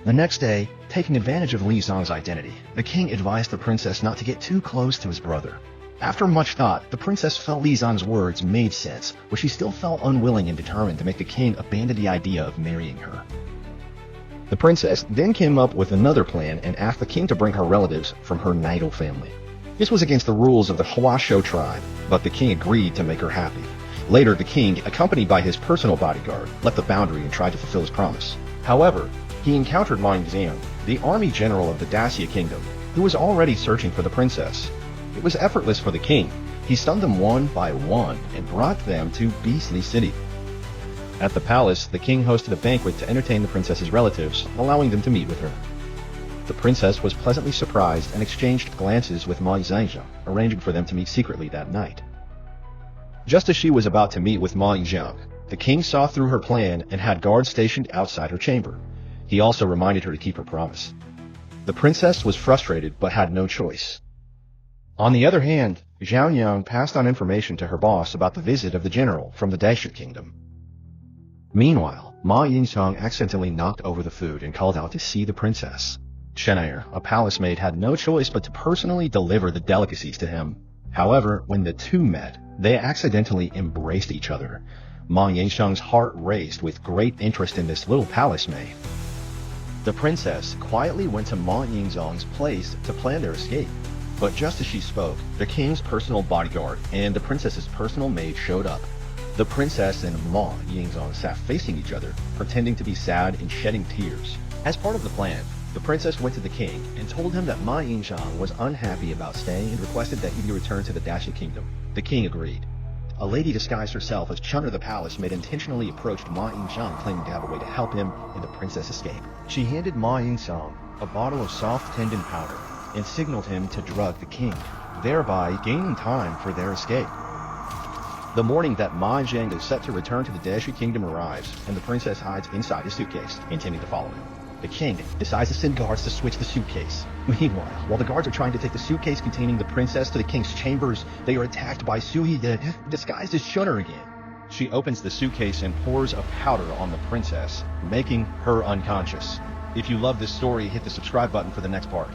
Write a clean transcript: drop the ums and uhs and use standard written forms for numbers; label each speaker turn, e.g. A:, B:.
A: The next day, taking advantage of Li Zong's identity, the king advised the princess not to get too close to his brother. After much thought, the princess felt Li Zong's words made sense, but she still felt unwilling and determined to make the king abandon the idea of marrying her. The princess then came up with another plan and asked the king to bring her relatives from her natal family. This was against the rules of the Huasho tribe, but the king agreed to make her happy. Later, the king, accompanied by his personal bodyguard, left the boundary and tried to fulfill his promise. However, he encountered Ma Yingxiang, the army general of the Daxia kingdom, who was already searching for the princess. It was effortless for the king. He stunned them one by one and brought them to Beastly City. At the palace, the king hosted a banquet to entertain the princess's relatives, allowing them to meet with her. The princess was pleasantly surprised and exchanged glances with Ma Yingxiang, arranging for them to meet secretly that night. Just as she was about to meet with Ma Yingxiang, the king saw through her plan and had guards stationed outside her chamber. He also reminded her to keep her promise. The princess was frustrated but had no choice. On the other hand, Zhao Yang passed on information to her boss about the visit of the general from the Daxia kingdom. Meanwhile, Ma Yingxiang accidentally knocked over the food and called out to see the princess. Chenair, a palace maid, had no choice but to personally deliver the delicacies to him. However, when the two met, they accidentally embraced each other. Ma Yingxiang's heart raced with great interest in this little palace maid. The princess quietly went to Ma Yingxiang's place to plan their escape. But just as she spoke, the king's personal bodyguard and the princess's personal maid showed up. The princess and Ma Yingxiang sat facing each other, pretending to be sad and shedding tears. As part of the plan, the princess went to the king and told him that Ma Yingxiang was unhappy about staying and requested that he be returned to the Daxia kingdom. The king agreed. A lady disguised herself as Chun'er the palace maid intentionally approached Ma Yingxiang, claiming to have a way to help him and the princess escape. She handed Ma Yingxiang a bottle of soft tendon powder and signaled him to drug the king, thereby gaining time for their escape. The morning that Ma Yingxiang is set to return to the Daxia kingdom arrives, and the princess hides inside his suitcase, intending to follow him. The king decides to send guards to switch the suitcase. Meanwhile, while the guards are trying to take the suitcase containing the princess to the king's chambers, they are attacked by Sui, disguised as Chun'er again. She opens the suitcase and pours a powder on the princess, making her unconscious. If you love this story, hit the subscribe button for the next part.